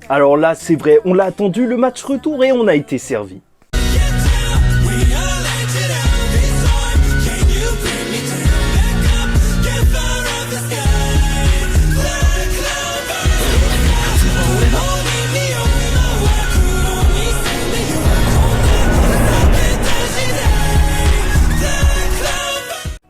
Alors là, c'est vrai, on l'a attendu, le match retour, et on a été servi.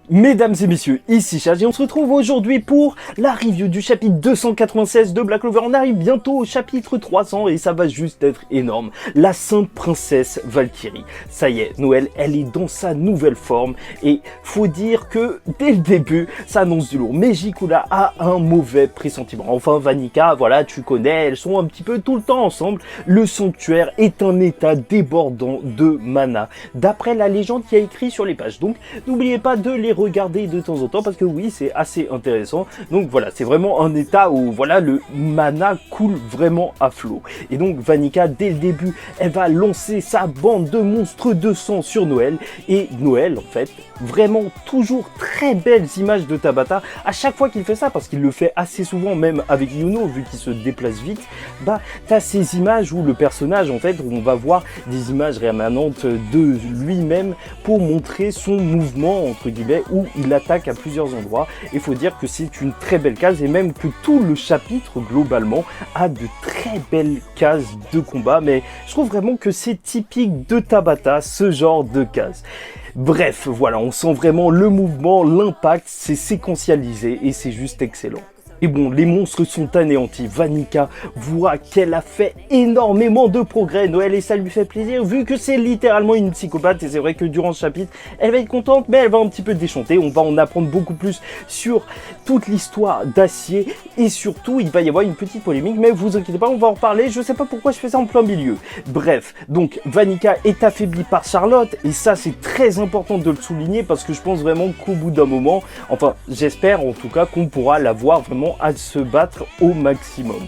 Mesdames et messieurs, ici Chad et on se retrouve aujourd'hui pour la review du chapitre 296 de Black Clover. On arrive bientôt au chapitre 300 et ça va juste être énorme. La sainte princesse Valkyrie. Ça y est, Noël, elle est dans sa nouvelle forme et faut dire que dès le début, ça annonce du lourd. Megicula a un mauvais pressentiment. Enfin, Vanica, voilà, tu connais, elles sont un petit peu tout le temps ensemble. Le sanctuaire est un état débordant de mana, d'après la légende qui a écrit sur les pages. Donc, n'oubliez pas de les regarder de temps en temps parce que oui, c'est assez intéressant. Donc voilà, c'est vraiment un état où voilà, le mana coule vraiment à flot. Et donc Vanica, dès le début, elle va lancer sa bande de monstres de sang sur Noël. Et Noël, en fait, vraiment toujours très belles images de Tabata à chaque fois qu'il fait ça, parce qu'il le fait assez souvent, même avec Yuno, vu qu'il se déplace vite. Bah, t'as ces images où le personnage, en fait, où on va voir des images rémanentes de lui-même pour montrer son mouvement, entre guillemets, où il attaque à plusieurs endroits. Il faut dire que c'est une très belle case et même que tout le chapitre globalement a de très belles cases de combat, mais je trouve vraiment que c'est typique de Tabata, ce genre de case. Bref, voilà, on sent vraiment le mouvement, l'impact, c'est séquentialisé et c'est juste excellent. Et bon, les monstres sont anéantis. Vanica voit qu'elle a fait énormément de progrès, Noël, et ça lui fait plaisir, vu que c'est littéralement une psychopathe. Et c'est vrai que durant ce chapitre, elle va être contente, mais elle va un petit peu déchanter. On va en apprendre beaucoup plus sur toute l'histoire d'Acier. Et surtout, il va y avoir une petite polémique, mais vous inquiétez pas, on va en reparler. Je sais pas pourquoi je fais ça en plein milieu. Bref, donc Vanica est affaiblie par Charlotte. Et ça, c'est très important de le souligner, parce que je pense vraiment qu'au bout d'un moment, enfin, j'espère en tout cas qu'on pourra la voir vraiment à se battre au maximum.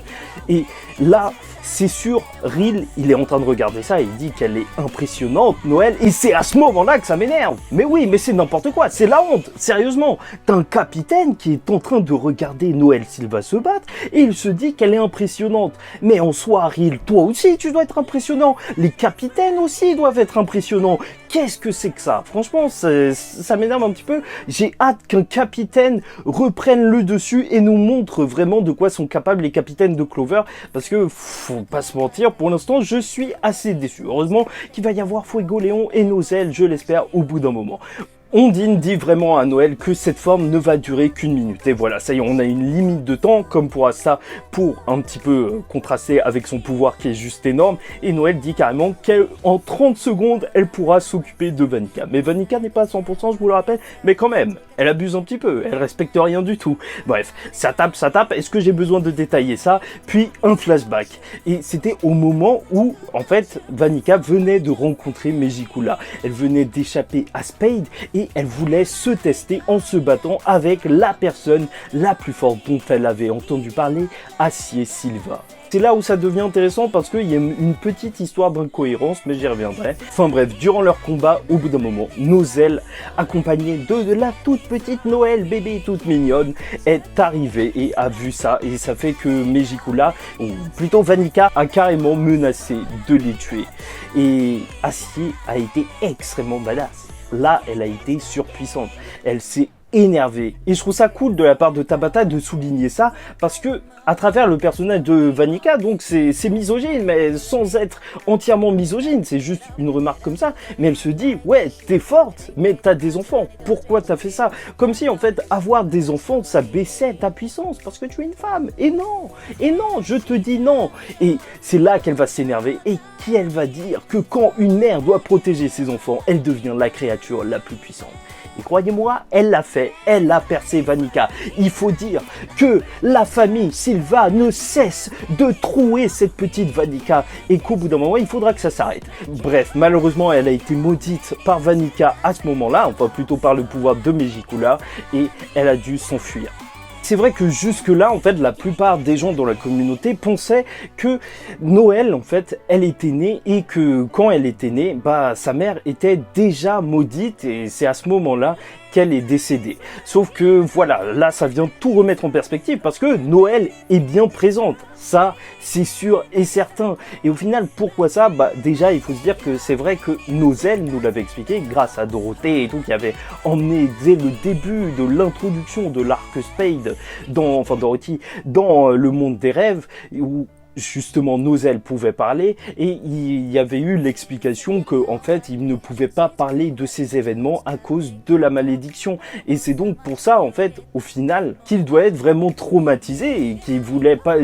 Et là, c'est sûr, Ril, il est en train de regarder ça et il dit qu'elle est impressionnante, Noël, et c'est à ce moment-là que ça m'énerve. Mais oui, mais c'est n'importe quoi, c'est la honte, sérieusement. T'as un capitaine qui est en train de regarder Noël Silva se battre et il se dit qu'elle est impressionnante. Mais en soi, Ril, toi aussi, tu dois être impressionnant. Les capitaines aussi doivent être impressionnants. Qu'est-ce que c'est que ça? Franchement, ça m'énerve un petit peu. J'ai hâte qu'un capitaine reprenne le dessus et nous montre vraiment de quoi sont capables les capitaines de Clover, parce que faut pas se mentir, pour l'instant je suis assez déçu. Heureusement qu'il va y avoir Fuego Léon et Nozel, je l'espère, au bout d'un moment. Ondine dit vraiment à Noël que cette forme ne va durer qu'une minute. Et voilà, ça y est, on a une limite de temps, comme pour ça, pour un petit peu contraster avec son pouvoir qui est juste énorme. Et Noël dit carrément qu'en 30 secondes, elle pourra s'occuper de Vanica. Mais Vanica n'est pas à 100%, je vous le rappelle, mais quand même, elle abuse un petit peu, elle respecte rien du tout. Bref, ça tape, est-ce que j'ai besoin de détailler ça? Puis un flashback. Et c'était au moment où, en fait, Vanica venait de rencontrer Megicula. Elle venait d'échapper à Spade, et elle voulait se tester en se battant avec la personne la plus forte dont elle avait entendu parler, Acier Silva. C'est là où ça devient intéressant parce qu'il y a une petite histoire d'incohérence, mais j'y reviendrai. Enfin bref, durant leur combat, au bout d'un moment, Nozel, accompagnée de la toute petite Noël, bébé toute mignonne, est arrivée et a vu ça. Et ça fait que Megicula, ou plutôt Vanica, a carrément menacé de les tuer. Et Acier a été extrêmement badass. Là, elle a été surpuissante. Elle s'est énervée. Et je trouve ça cool de la part de Tabata de souligner ça, parce que à travers le personnage de Vanica, donc c'est misogyne, mais sans être entièrement misogyne, c'est juste une remarque comme ça. Mais elle se dit, ouais, t'es forte, mais t'as des enfants. Pourquoi t'as fait ça? Comme si en fait, avoir des enfants, ça baissait ta puissance, parce que tu es une femme. Et non, je te dis non. Et c'est là qu'elle va s'énerver et qu'elle va dire que quand une mère doit protéger ses enfants, elle devient la créature la plus puissante. Et croyez-moi, elle l'a fait, elle a percé Vanica. Il faut dire que la famille Silva ne cesse de trouer cette petite Vanica et qu'au bout d'un moment, il faudra que ça s'arrête. Bref, malheureusement, elle a été maudite par Vanica à ce moment-là, enfin plutôt par le pouvoir de Megicula, et elle a dû s'enfuir. C'est vrai que jusque-là, en fait, la plupart des gens dans la communauté pensaient que Noël, en fait, elle était née et que quand elle était née, bah, sa mère était déjà maudite et c'est à ce moment-là qu'elle est décédée. Sauf que voilà, là ça vient tout remettre en perspective parce que Noël est bien présente. Ça, c'est sûr et certain. Et au final, pourquoi ça? Bah déjà, il faut se dire que c'est vrai que Nozel nous l'avait expliqué grâce à Dorothée et tout, qui avait emmené dès le début de l'introduction de l'arc Spade Dorothy, dans le monde des rêves, où justement Nozel pouvait parler, et il y avait eu l'explication que en fait il ne pouvait pas parler de ces événements à cause de la malédiction, et c'est donc pour ça en fait au final qu'il doit être vraiment traumatisé et qu'il voulait pas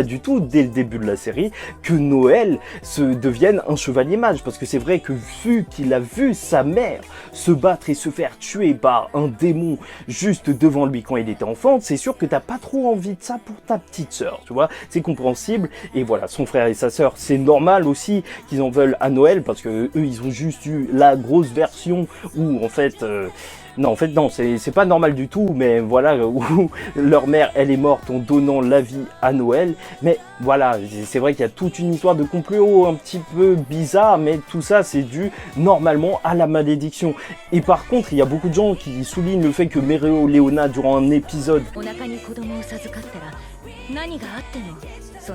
du tout dès le début de la série que Noël se devienne un chevalier mage, parce que c'est vrai que vu qu'il a vu sa mère se battre et se faire tuer par un démon juste devant lui quand il était enfant, c'est sûr que t'as pas trop envie de ça pour ta petite sœur, tu vois, c'est compréhensible. Et voilà, son frère et sa sœur, c'est normal aussi qu'ils en veulent à Noël, parce que eux, ils ont juste eu la grosse version où en fait... non, c'est pas normal du tout, mais voilà, où leur mère, elle est morte en donnant la vie à Noël. Mais voilà, c'est vrai qu'il y a toute une histoire de complot un petit peu bizarre, mais tout ça, c'est dû normalement à la malédiction. Et par contre, il y a beaucoup de gens qui soulignent le fait que Mereoleona, durant un épisode,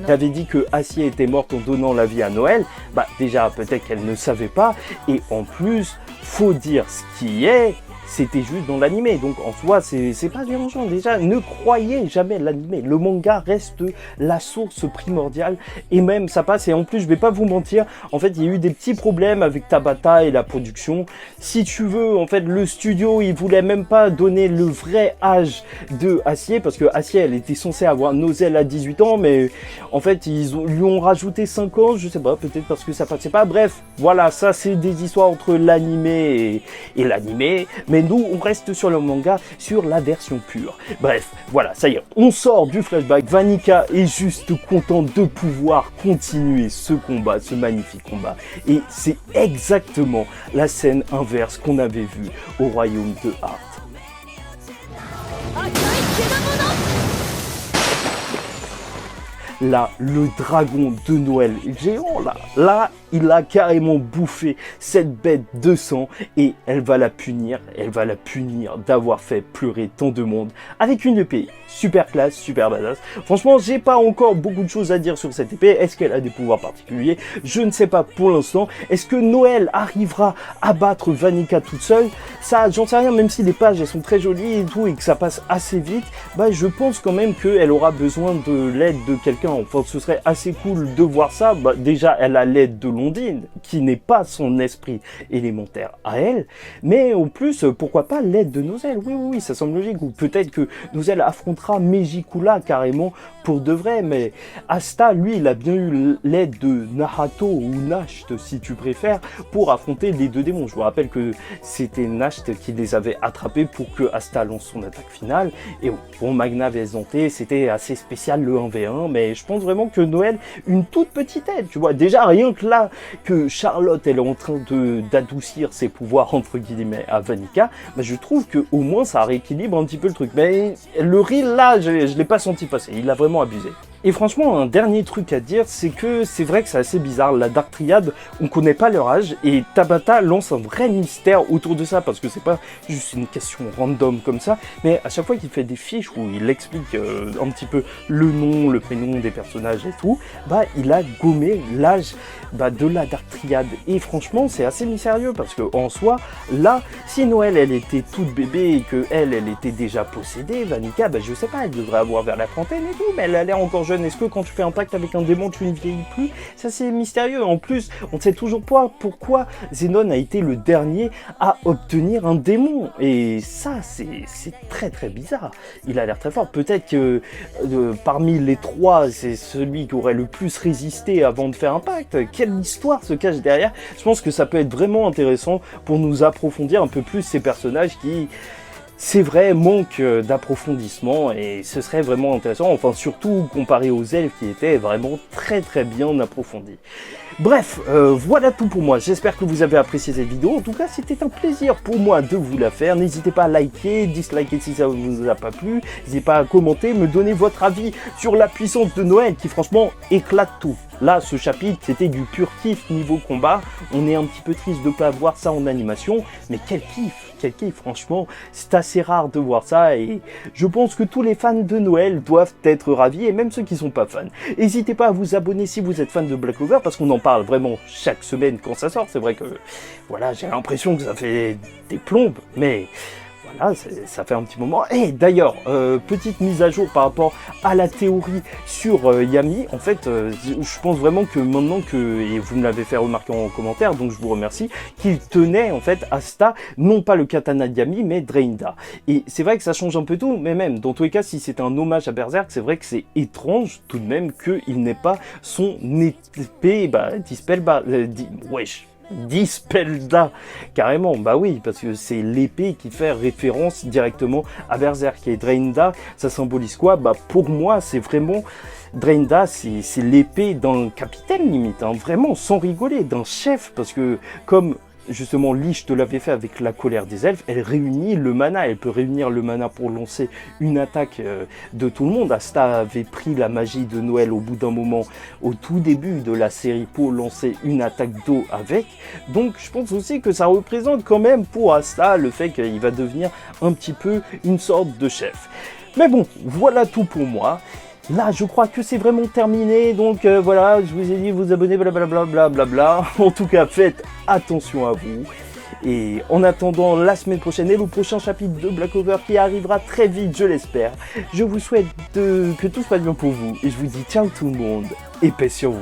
avait dit que Acier était morte en donnant la vie à Noël. Bah déjà, peut-être qu'elle ne savait pas, et en plus, faut dire ce qui est, c'était juste dans l'animé, donc en soi c'est pas dérangeant. Déjà, ne croyez jamais l'animé, le manga reste la source primordiale, et même ça passe. Et en plus, je vais pas vous mentir, en fait il y a eu des petits problèmes avec Tabata et la production. Si tu veux, en fait le studio il voulait même pas donner le vrai âge de Acier, parce que Acier elle était censée avoir Nozel à 18 ans, mais en fait lui ont rajouté 5 ans, je sais pas, peut-être parce que ça passait pas. Bref, voilà, ça c'est des histoires entre l'animé et l'animé, mais nous on reste sur le manga, sur la version pure. Bref, voilà, ça y est, on sort du flashback. Vanica est juste contente de pouvoir continuer ce combat, ce magnifique combat, et c'est exactement la scène inverse qu'on avait vue au royaume de Heart. Là, le dragon de Noël géant, là, il a carrément bouffé cette bête de sang, et elle va la punir d'avoir fait pleurer tant de monde avec une épée super classe, super badass. Franchement, j'ai pas encore beaucoup de choses à dire sur cette épée. Est-ce qu'elle a des pouvoirs particuliers? Je ne sais pas pour l'instant. Est-ce que Noël arrivera à battre Vanica toute seule? Ça, j'en sais rien, même si les pages elles sont très jolies et tout, et que ça passe assez vite, bah je pense quand même qu'elle aura besoin de l'aide de quelqu'un. Enfin, ce serait assez cool de voir ça. Bah, déjà, elle a l'aide de Londine, qui n'est pas son esprit élémentaire à elle, mais en plus, pourquoi pas l'aide de Nozel? Oui, ça semble logique. Ou peut-être que Nozel affrontera Megikula carrément pour de vrai, mais Asta, lui, il a bien eu l'aide de Nahato ou Nasht, si tu préfères, pour affronter les deux démons. Je vous rappelle que c'était Nasht qui les avait attrapés pour que Asta lance son attaque finale. Et bon, Magna vs Dante, c'était assez spécial le 1v1, mais je pense vraiment que Noël, une toute petite aide, tu vois. Déjà, rien que là, que Charlotte, elle est en train d'adoucir ses pouvoirs, entre guillemets, à Vanica, bah, je trouve que au moins ça rééquilibre un petit peu le truc. Mais le reel, là, je l'ai pas senti passer. Il a vraiment abusé. Et franchement, un dernier truc à dire, c'est que c'est vrai que c'est assez bizarre. La Dark Triad, on connaît pas leur âge, et Tabata lance un vrai mystère autour de ça, parce que c'est pas juste une question random comme ça, mais à chaque fois qu'il fait des fiches où il explique un petit peu le nom, le prénom des personnages et tout, bah il a gommé l'âge de la Dark Triad. Et franchement, c'est assez mystérieux, parce que en soi, là, si Noël, elle était toute bébé et que elle était déjà possédée, Vanica, bah je sais pas, elle devrait avoir vers la trentaine et tout, mais elle a l'air encore jeune. Est-ce que quand tu fais un pacte avec un démon, tu ne vieillis plus? Ça, c'est mystérieux. En plus, on ne sait toujours pas pourquoi Zenon a été le dernier à obtenir un démon. Et ça, c'est très très bizarre. Il a l'air très fort. Peut-être que parmi les trois, c'est celui qui aurait le plus résisté avant de faire un pacte. Quelle histoire se cache derrière? Je pense que ça peut être vraiment intéressant pour nous approfondir un peu plus ces personnages qui... c'est vrai, manque d'approfondissement, et ce serait vraiment intéressant, enfin surtout comparé aux elfes qui étaient vraiment très très bien approfondis. Bref, voilà tout pour moi, j'espère que vous avez apprécié cette vidéo. En tout cas, c'était un plaisir pour moi de vous la faire. N'hésitez pas à liker, disliker si ça ne vous a pas plu, n'hésitez pas à commenter, me donner votre avis sur la puissance de Noël qui franchement éclate tout. Là, ce chapitre, c'était du pur kiff niveau combat. On est un petit peu triste de ne pas voir ça en animation, mais quel kiff! Kaké, franchement, c'est assez rare de voir ça et je pense que tous les fans de Noël doivent être ravis et même ceux qui sont pas fans. N'hésitez pas à vous abonner si vous êtes fan de Black Clover parce qu'on en parle vraiment chaque semaine quand ça sort. C'est vrai que, voilà, j'ai l'impression que ça fait des plombes, mais... Voilà, ça fait un petit moment. Et d'ailleurs, petite mise à jour par rapport à la théorie sur Yami. En fait, je pense vraiment que maintenant que, et vous me l'avez fait remarquer en commentaire, donc je vous remercie, qu'il tenait en fait Asta, non pas le katana de Yami, mais Drainda. Et c'est vrai que ça change un peu tout, mais même, dans tous les cas, si c'est un hommage à Berserk, c'est vrai que c'est étrange tout de même qu'il n'ait pas son épée, Dispelda, carrément, bah oui, parce que c'est l'épée qui fait référence directement à Berserk. Et Drainda, ça symbolise quoi? Bah pour moi, c'est vraiment... Drainda, c'est l'épée d'un capitaine limite, hein, vraiment, sans rigoler, d'un chef, parce que comme... Justement, Lich te l'avait fait avec la colère des elfes, elle réunit le mana, elle peut réunir le mana pour lancer une attaque de tout le monde. Asta avait pris la magie de Noël au bout d'un moment, au tout début de la série, pour lancer une attaque d'eau avec. Donc je pense aussi que ça représente quand même pour Asta le fait qu'il va devenir un petit peu une sorte de chef. Mais bon, voilà tout pour moi. Là, je crois que c'est vraiment terminé, donc voilà, je vous ai dit vous abonner, blablabla. En tout cas, faites attention à vous. Et en attendant la semaine prochaine et le prochain chapitre de Black Clover qui arrivera très vite, je l'espère, je vous souhaite que tout se passe bien pour vous. Et je vous dis ciao tout le monde, et paix sur vous.